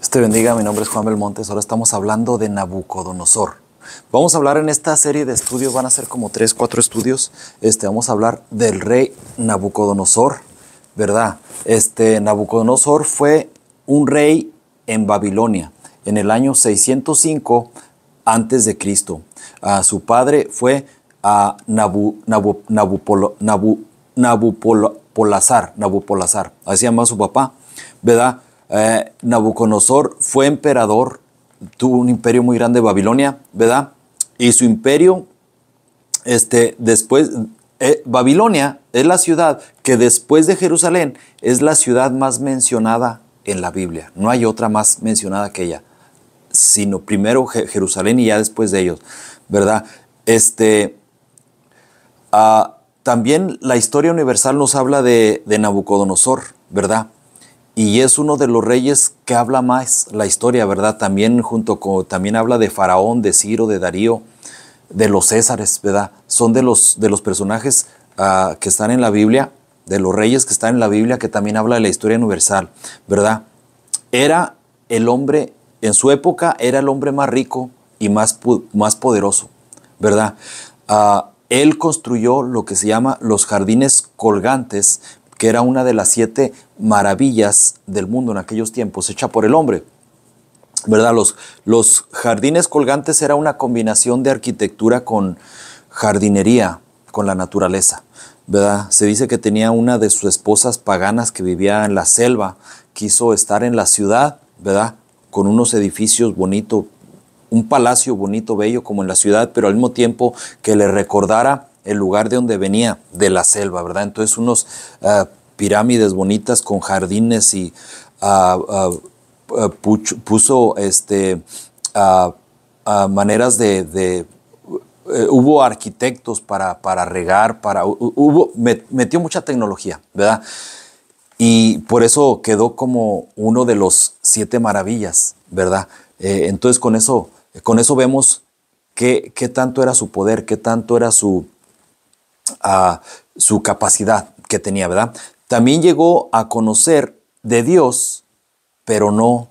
Dios te bendiga, mi nombre es Juan Belmontes. Ahora estamos hablando de Nabucodonosor. Vamos a hablar en esta serie de estudios, van a ser como 3, 4 estudios. Vamos a hablar del rey Nabucodonosor, ¿verdad? Nabucodonosor fue un rey en Babilonia en el año 605 antes de Cristo. Su padre fue Nabupolazar, así se llama su papá, ¿verdad? Nabucodonosor fue emperador, tuvo un imperio muy grande de Babilonia, ¿verdad? Y su imperio, después, Babilonia es la ciudad que después de Jerusalén es la ciudad más mencionada en la Biblia. No hay otra más mencionada que ella, sino primero Jerusalén y ya después de ellos, ¿verdad? También la historia universal nos habla de Nabucodonosor, ¿verdad? Y es uno de los reyes que habla más la historia, ¿verdad? También también habla de Faraón, de Ciro, de Darío, de los Césares, ¿verdad? Son de los personajes que están en la Biblia, de los reyes que están en la Biblia, que también habla de la historia universal, ¿verdad? Era el hombre, en su época, era el hombre más rico y más poderoso, ¿verdad? Él construyó lo que se llama los jardines colgantes, que era una de las 7 maravillas del mundo en aquellos tiempos, hecha por el hombre, ¿verdad? Los jardines colgantes era una combinación de arquitectura con jardinería, con la naturaleza, ¿verdad? Se dice que tenía una de sus esposas paganas que vivía en la selva, quiso estar en la ciudad, ¿verdad? Con unos edificios bonitos, un palacio bonito, bello como en la ciudad, pero al mismo tiempo que le recordara el lugar de donde venía, de la selva, ¿verdad? Entonces unos pirámides bonitas con jardines y puso maneras hubo arquitectos para regar, metió mucha tecnología, ¿verdad? Y por eso quedó como uno de los 7 maravillas, ¿verdad? Entonces con eso vemos qué tanto era su poder, qué tanto era su capacidad que tenía, ¿verdad? También llegó a conocer de Dios, pero no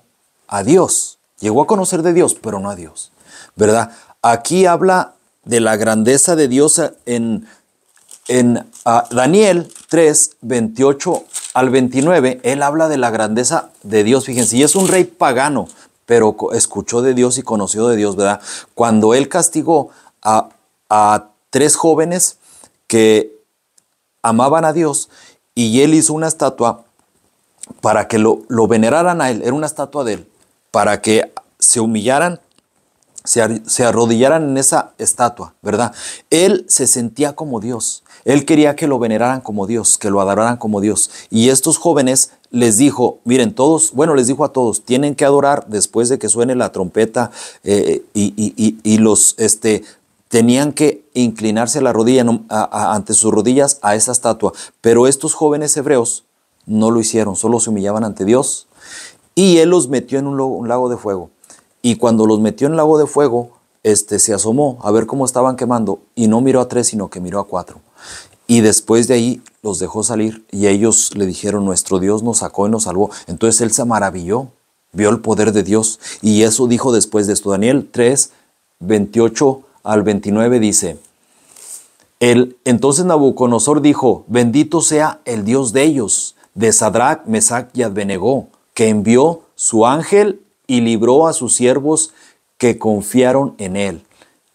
a Dios. Llegó a conocer de Dios, pero no a Dios, ¿verdad? Aquí habla de la grandeza de Dios en Daniel 3, 28 al 29. Él habla de la grandeza de Dios. Fíjense, y es un rey pagano, pero escuchó de Dios y conoció de Dios, ¿verdad? Cuando él castigó a 3 jóvenes que amaban a Dios, y él hizo una estatua para que lo veneraran a él. Era una estatua de él, para que se humillaran, se arrodillaran en esa estatua, ¿verdad? Él se sentía como Dios. Él quería que lo veneraran como Dios, que lo adoraran como Dios. Y estos jóvenes les dijo, miren, les dijo a todos, tienen que adorar después de que suene la trompeta y los tenían que inclinarse la rodilla ante sus rodillas a esa estatua. Pero estos jóvenes hebreos no lo hicieron, solo se humillaban ante Dios. Y él los metió en un lago de fuego. Y cuando los metió en el lago de fuego, se asomó a ver cómo estaban quemando y no miró a 3, sino que miró a 4. Y después de ahí los dejó salir y ellos le dijeron, nuestro Dios nos sacó y nos salvó. Entonces él se maravilló, vio el poder de Dios. Y eso dijo después de esto. Daniel 3, 28 al 29 dice, entonces Nabucodonosor dijo, bendito sea el Dios de ellos, de Sadrach, Mesach y Abednego, que envió su ángel y libró a sus siervos que confiaron en él,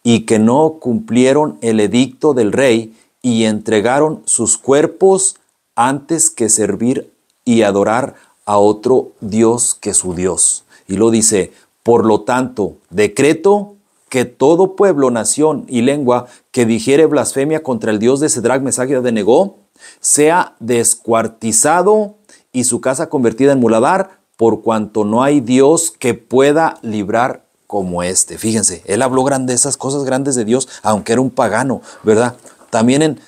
y que no cumplieron el edicto del rey, y entregaron sus cuerpos antes que servir y adorar a otro Dios que su Dios. Y lo dice, por lo tanto, decreto que todo pueblo, nación y lengua que dijere blasfemia contra el Dios de Sadrach, Mesach y Abednego sea descuartizado y su casa convertida en muladar, por cuanto no hay Dios que pueda librar como este. Fíjense, él habló grandezas, cosas grandes de Dios, aunque era un pagano, ¿verdad? También en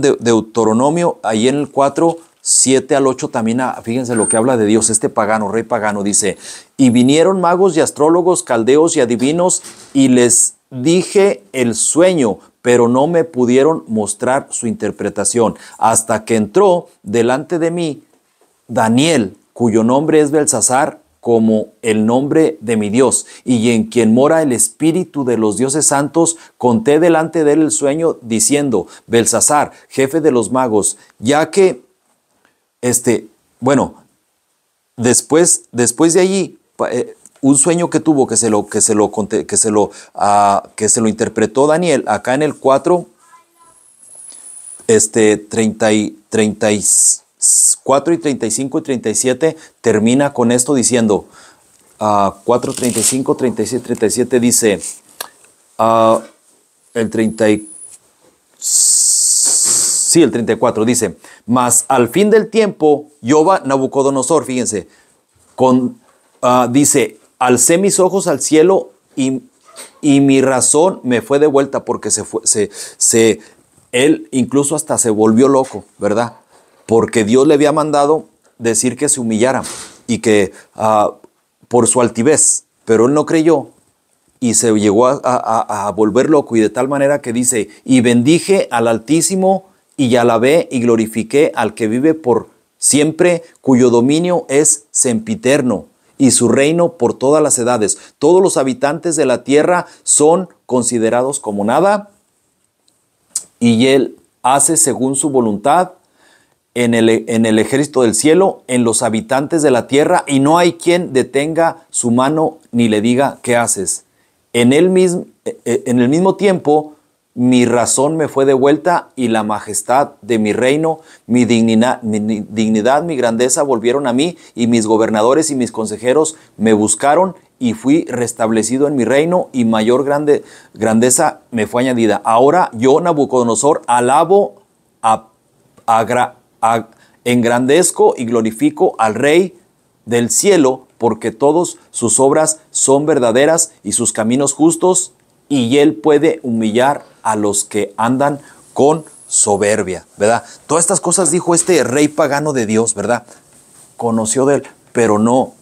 Deuteronomio, ahí en el 4, 7 al 8, también fíjense lo que habla de Dios, este pagano, rey pagano, dice, y vinieron magos y astrólogos, caldeos y adivinos, y les dije el sueño, pero no me pudieron mostrar su interpretación, hasta que entró delante de mí Daniel, cuyo nombre es Belsasar, como el nombre de mi Dios, y en quien mora el espíritu de los dioses santos, conté delante de él el sueño, diciendo: Belsasar, jefe de los magos, ya que, bueno, después de allí, un sueño que tuvo, que se lo interpretó Daniel, acá en el 4, 4 y 35 y 37, termina con esto diciendo, 4, 35, 37, 37 dice, el 34 dice: mas al fin del tiempo, Jehová, Nabucodonosor, fíjense, dice: alcé mis ojos al cielo y mi razón me fue devuelta, porque él incluso hasta se volvió loco, ¿verdad? Porque Dios le había mandado decir que se humillara y que por su altivez, pero él no creyó y se llegó a volver loco, y de tal manera que dice: y bendije al Altísimo y alabé y glorifiqué al que vive por siempre, cuyo dominio es sempiterno y su reino por todas las edades. Todos los habitantes de la tierra son considerados como nada, y él hace según su voluntad en el ejército del cielo, en los habitantes de la tierra, y no hay quien detenga su mano ni le diga: ¿qué haces? En el mismo tiempo, mi razón me fue devuelta, y la majestad de mi reino, mi dignidad, mi grandeza volvieron a mí, y mis gobernadores y mis consejeros me buscaron, y fui restablecido en mi reino, y mayor grandeza me fue añadida. Ahora yo, Nabucodonosor, alabo, engrandezco y glorifico al Rey del cielo, porque todas sus obras son verdaderas y sus caminos justos, y él puede humillar a los que andan con soberbia, ¿verdad? Todas estas cosas dijo este rey pagano de Dios, ¿verdad? Conoció de él, pero no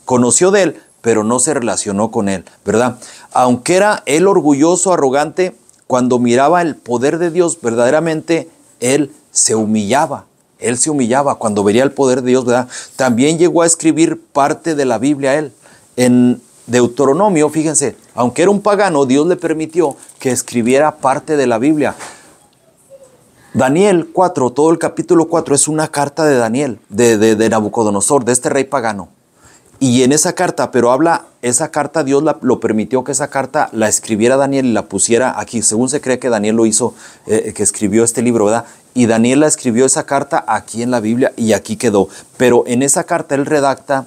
conoció de él, pero no se relacionó con él, ¿verdad? Aunque era él orgulloso, arrogante, cuando miraba el poder de Dios, verdaderamente él se humillaba. Él se humillaba cuando veía el poder de Dios, ¿verdad? También llegó a escribir parte de la Biblia él. En Deuteronomio, fíjense, aunque era un pagano, Dios le permitió que escribiera parte de la Biblia. Daniel 4, todo el capítulo 4 es una carta de Daniel, de Nabucodonosor, de este rey pagano. Y en esa carta, esa carta Dios lo permitió, que esa carta la escribiera Daniel y la pusiera aquí. Según se cree que Daniel lo hizo, que escribió este libro, ¿verdad? Y Daniel la escribió esa carta aquí en la Biblia, y aquí quedó. Pero en esa carta él redacta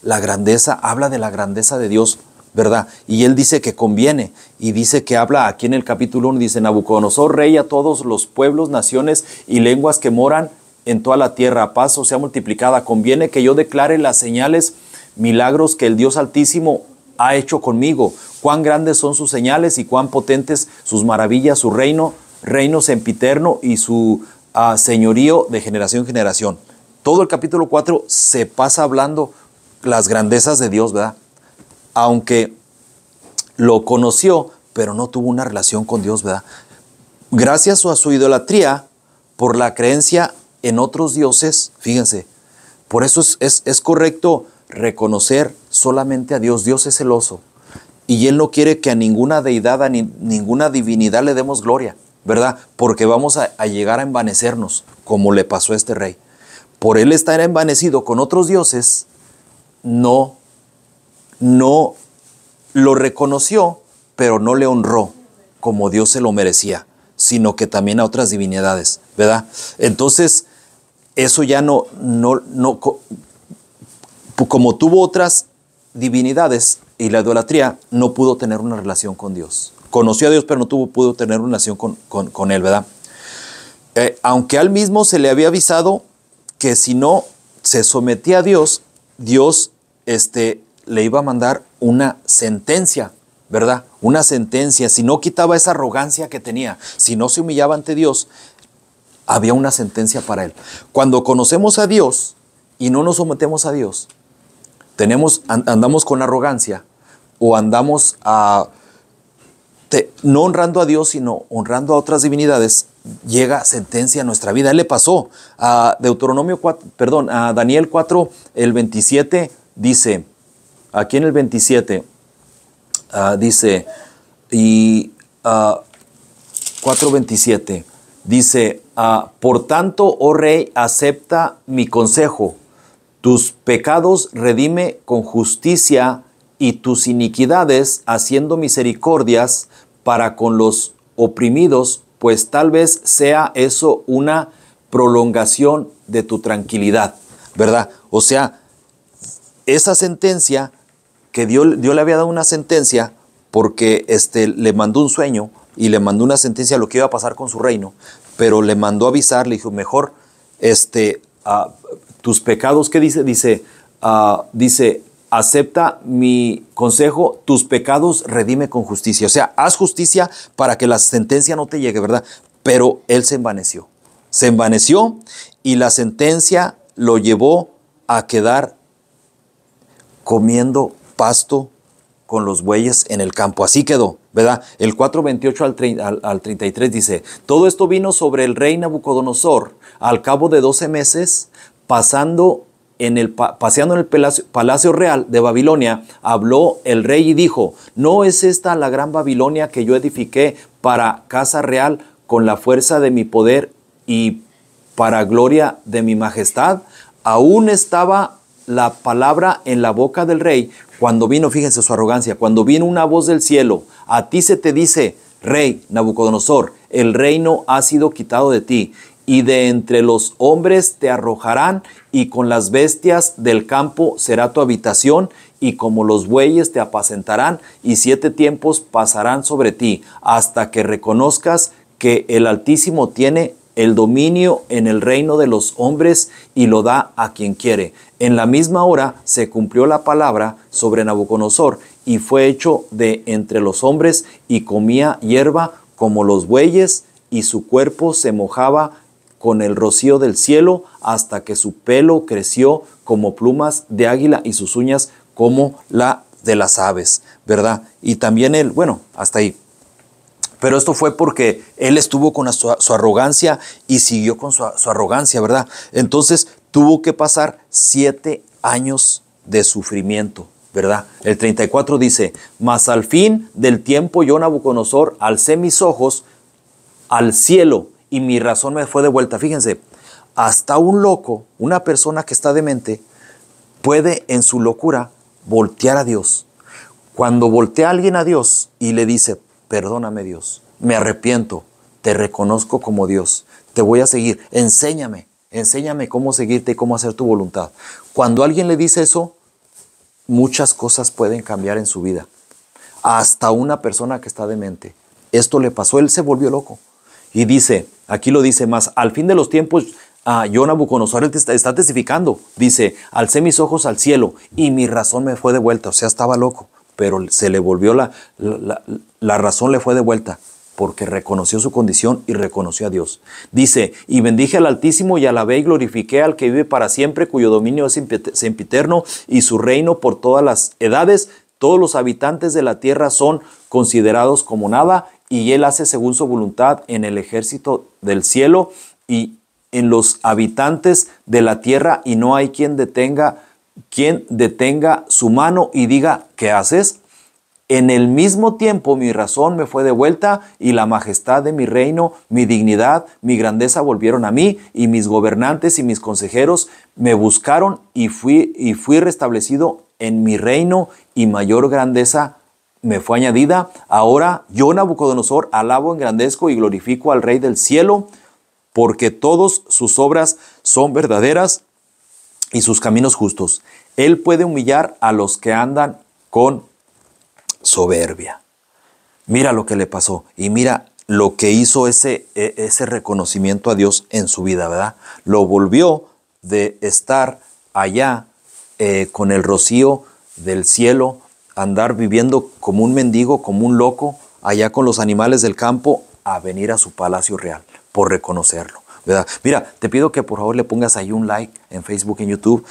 la grandeza, habla de la grandeza de Dios, ¿verdad? Y él dice que conviene, y dice que habla aquí en el capítulo 1, dice: Nabucodonosor, rey a todos los pueblos, naciones y lenguas que moran en toda la tierra, paz o sea multiplicada, conviene que yo declare las señales, milagros que el Dios Altísimo ha hecho conmigo. Cuán grandes son sus señales y cuán potentes sus maravillas, su reino sempiterno y su señorío de generación en generación. Todo el capítulo 4 se pasa hablando las grandezas de Dios, ¿verdad? Aunque lo conoció, pero no tuvo una relación con Dios, ¿verdad? Gracias a su idolatría, por la creencia en otros dioses, fíjense, por eso es correcto reconocer solamente a Dios. Dios es celoso, y Él no quiere que a ninguna deidad, a ninguna divinidad le demos gloria, ¿verdad? Porque vamos a llegar a envanecernos, como le pasó a este rey. Por él estar envanecido con otros dioses, no lo reconoció, pero no le honró como Dios se lo merecía, sino que también a otras divinidades, ¿verdad? Entonces, eso ya como tuvo otras divinidades y la idolatría, no pudo tener una relación con Dios. Conoció a Dios, pero no pudo tener una relación con Él, ¿verdad? Aunque a él mismo se le había avisado que si no se sometía a Dios, Dios le iba a mandar una sentencia, ¿verdad? Una sentencia. Si no quitaba esa arrogancia que tenía, si no se humillaba ante Dios, había una sentencia para él. Cuando conocemos a Dios y no nos sometemos a Dios, andamos con arrogancia, o no honrando a Dios, sino honrando a otras divinidades, llega sentencia a nuestra vida. Él le pasó a Deuteronomio 4, perdón, a Daniel 4, el 27, dice, aquí en el 27, dice, y 4:27, dice, por tanto, oh rey, acepta mi consejo, tus pecados redime con justicia y tus iniquidades haciendo misericordias para con los oprimidos, pues tal vez sea eso una prolongación de tu tranquilidad, ¿verdad? O sea, esa sentencia que Dios le había dado una sentencia porque le mandó un sueño y le mandó una sentencia a lo que iba a pasar con su reino, pero le mandó avisar, le dijo, mejor, tus pecados, ¿qué dice? Dice, acepta mi consejo, tus pecados redime con justicia. O sea, haz justicia para que la sentencia no te llegue, ¿verdad? Pero él se envaneció. Se envaneció y la sentencia lo llevó a quedar comiendo pasto con los bueyes en el campo. Así quedó, ¿verdad? El 4:28 al 33 dice, todo esto vino sobre el rey Nabucodonosor al cabo de 12 meses, paseando en el palacio real de Babilonia, habló el rey y dijo, ¿no es esta la gran Babilonia que yo edifiqué para casa real con la fuerza de mi poder y para gloria de mi majestad? Aún estaba la palabra en la boca del rey cuando vino, fíjense su arrogancia, cuando vino una voz del cielo, a ti se te dice, rey Nabucodonosor, el reino ha sido quitado de ti, y de entre los hombres te arrojarán, y con las bestias del campo será tu habitación, y como los bueyes te apacentarán, y 7 tiempos pasarán sobre ti, hasta que reconozcas que el Altísimo tiene el dominio en el reino de los hombres y lo da a quien quiere. En la misma hora se cumplió la palabra sobre Nabucodonosor, y fue hecho de entre los hombres, y comía hierba como los bueyes, y su cuerpo se mojaba con el rocío del cielo, hasta que su pelo creció como plumas de águila y sus uñas como la de las aves, ¿verdad? Y también él, bueno, hasta ahí. Pero esto fue porque él estuvo con su arrogancia y siguió con su arrogancia, ¿verdad? Entonces tuvo que pasar 7 años de sufrimiento, ¿verdad? El 34 dice, mas al fin del tiempo yo, Nabucodonosor, alcé mis ojos al cielo y mi razón me fue de vuelta. Fíjense, hasta un loco, una persona que está demente, puede en su locura voltear a Dios. Cuando voltea a alguien a Dios y le dice, perdóname Dios, me arrepiento, te reconozco como Dios, te voy a seguir, enséñame cómo seguirte y cómo hacer tu voluntad. Cuando alguien le dice eso, muchas cosas pueden cambiar en su vida. Hasta una persona que está demente. Esto le pasó, él se volvió loco. Y dice, aquí lo dice más, al fin de los tiempos, yo Nabucodonosor, él está testificando, dice, alcé mis ojos al cielo y mi razón me fue de vuelta. O sea, estaba loco, pero se le volvió la razón le fue de vuelta, porque reconoció su condición y reconoció a Dios. Dice, y bendije al Altísimo y alabé y glorifiqué al que vive para siempre, cuyo dominio es sempiterno y su reino por todas las edades. Todos los habitantes de la tierra son considerados como nada, y él hace según su voluntad en el ejército del cielo y en los habitantes de la tierra, y no hay quien detenga su mano y diga, ¿qué haces? En el mismo tiempo mi razón me fue de vuelta, y la majestad de mi reino, mi dignidad, mi grandeza volvieron a mí, y mis gobernantes y mis consejeros me buscaron, y fui restablecido en mi reino, y mayor grandeza me fue añadida. Ahora yo, Nabucodonosor, alabo, engrandezco y glorifico al Rey del cielo, porque todas sus obras son verdaderas y sus caminos justos. Él puede humillar a los que andan con soberbia. Mira lo que le pasó y mira lo que hizo ese reconocimiento a Dios en su vida, ¿verdad? Lo volvió de estar allá con el rocío del cielo, andar viviendo como un mendigo, como un loco, allá con los animales del campo, a venir a su palacio real, por reconocerlo, ¿verdad? Mira, te pido que por favor le pongas ahí un like en Facebook, en YouTube,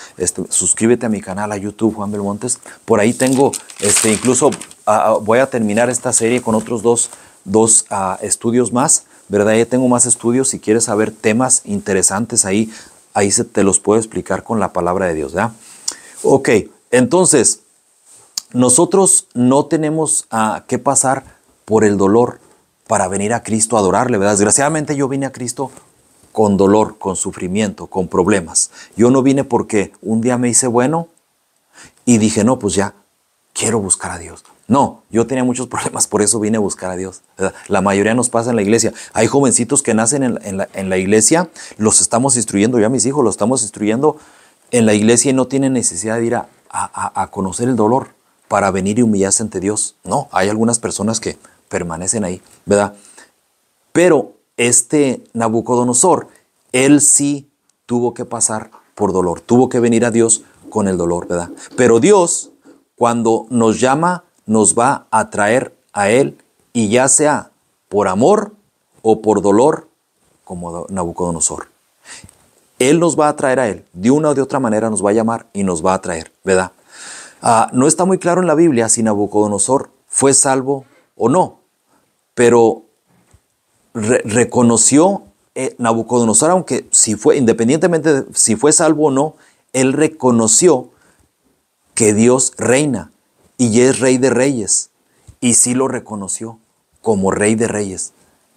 suscríbete a mi canal a YouTube, Juan Belmontes. Por ahí tengo incluso voy a terminar esta serie con otros dos estudios más, ¿verdad? Ya tengo más estudios. Si quieres saber temas interesantes ahí te los puedo explicar con la palabra de Dios, ¿verdad? Ok, entonces, nosotros no tenemos que pasar por el dolor para venir a Cristo a adorarle, ¿verdad? Desgraciadamente yo vine a Cristo con dolor, con sufrimiento, con problemas. Yo no vine porque un día me hice bueno y dije, no, pues ya, quiero buscar a Dios. No, yo tenía muchos problemas, por eso vine a buscar a Dios, ¿verdad? La mayoría nos pasa en la iglesia. Hay jovencitos que nacen en la iglesia, los estamos instruyendo, yo a mis hijos los estamos instruyendo en la iglesia y no tienen necesidad de ir a conocer el dolor para venir y humillarse ante Dios. No, hay algunas personas que permanecen ahí, ¿verdad? Pero Nabucodonosor, él sí tuvo que pasar por dolor, tuvo que venir a Dios con el dolor, ¿verdad? Pero Dios, cuando nos llama, nos va a traer a Él, y ya sea por amor o por dolor, como Nabucodonosor. Él nos va a traer a Él, de una o de otra manera nos va a llamar y nos va a traer, ¿verdad? No está muy claro en la Biblia si Nabucodonosor fue salvo o no, pero reconoció Nabucodonosor, aunque independientemente de si fue salvo o no, él reconoció que Dios reina y es Rey de Reyes, y sí lo reconoció como Rey de Reyes.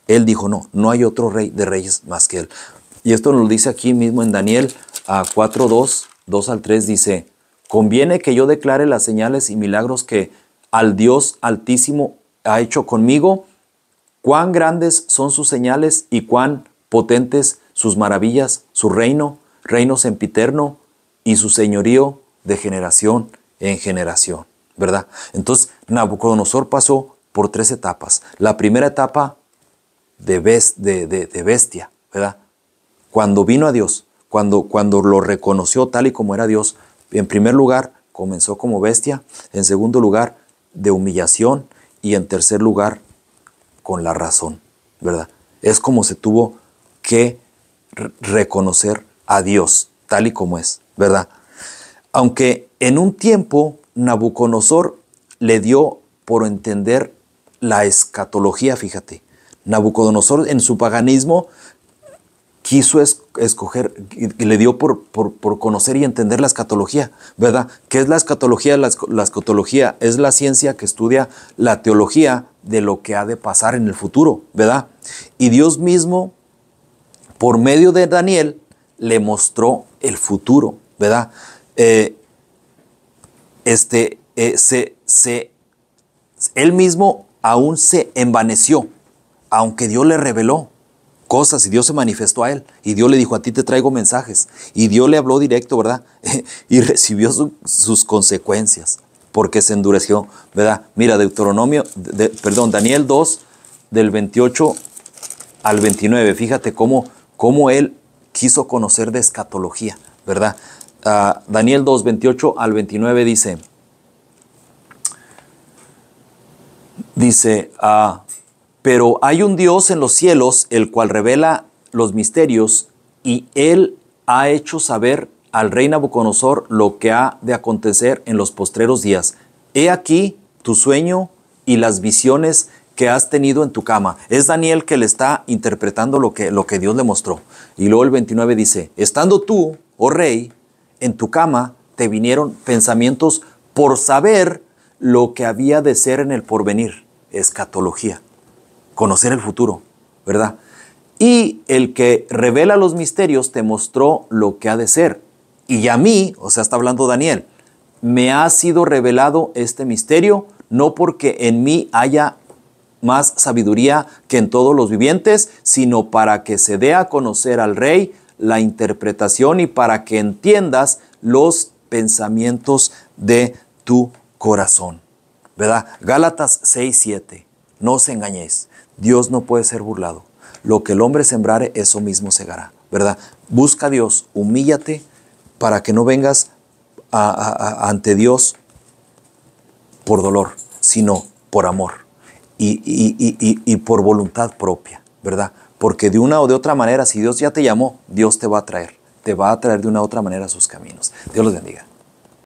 Él dijo, no hay otro Rey de Reyes más que Él. Y esto nos lo dice aquí mismo en Daniel 4:2, 2 al 3, dice, conviene que yo declare las señales y milagros que al Dios Altísimo ha hecho conmigo. Cuán grandes son sus señales y cuán potentes sus maravillas, su reino sempiterno y su señorío de generación en generación, ¿verdad? Entonces, Nabucodonosor pasó por 3 etapas. La primera etapa de bestia, ¿verdad? Cuando vino a Dios, cuando lo reconoció tal y como era Dios, en primer lugar, comenzó como bestia, en segundo lugar, de humillación, y en tercer lugar, con la razón, ¿verdad? Es como se tuvo que reconocer a Dios tal y como es, ¿verdad? Aunque en un tiempo Nabucodonosor le dio por entender la escatología, fíjate. Nabucodonosor en su paganismo quiso escoger, y le dio por conocer y entender la escatología, ¿verdad? ¿Qué es la escatología? La escatología es la ciencia que estudia la teología de lo que ha de pasar en el futuro, ¿verdad? Y Dios mismo, por medio de Daniel, le mostró el futuro, ¿verdad? Él mismo aún se envaneció, aunque Dios le reveló cosas y Dios se manifestó a él. Y Dios le dijo, a ti te traigo mensajes. Y Dios le habló directo, ¿verdad? Y recibió sus consecuencias, porque se endureció, ¿verdad? Mira, Daniel 2, del 28 al 29. Fíjate cómo él quiso conocer de escatología, ¿verdad? Daniel 2, 28 al 29 dice, pero hay un Dios en los cielos, el cual revela los misterios, y Él ha hecho saber al rey Nabucodonosor lo que ha de acontecer en los postreros días. He aquí tu sueño y las visiones que has tenido en tu cama. Es Daniel que le está interpretando lo que Dios le mostró. Y luego el 29 dice, estando tú, oh rey, en tu cama, te vinieron pensamientos por saber lo que había de ser en el porvenir. Escatología. Conocer el futuro, ¿verdad? Y el que revela los misterios te mostró lo que ha de ser. Y a mí, o sea, está hablando Daniel, me ha sido revelado este misterio, no porque en mí haya más sabiduría que en todos los vivientes, sino para que se dé a conocer al rey la interpretación y para que entiendas los pensamientos de tu corazón, ¿verdad? Gálatas 6:7. No os engañéis. Dios no puede ser burlado. Lo que el hombre sembrare, eso mismo segará, ¿verdad? Busca a Dios, humíllate para que no vengas ante Dios por dolor, sino por amor y por voluntad propia, ¿verdad? Porque de una o de otra manera, si Dios ya te llamó, Dios te va a traer de una u otra manera a sus caminos. Dios los bendiga.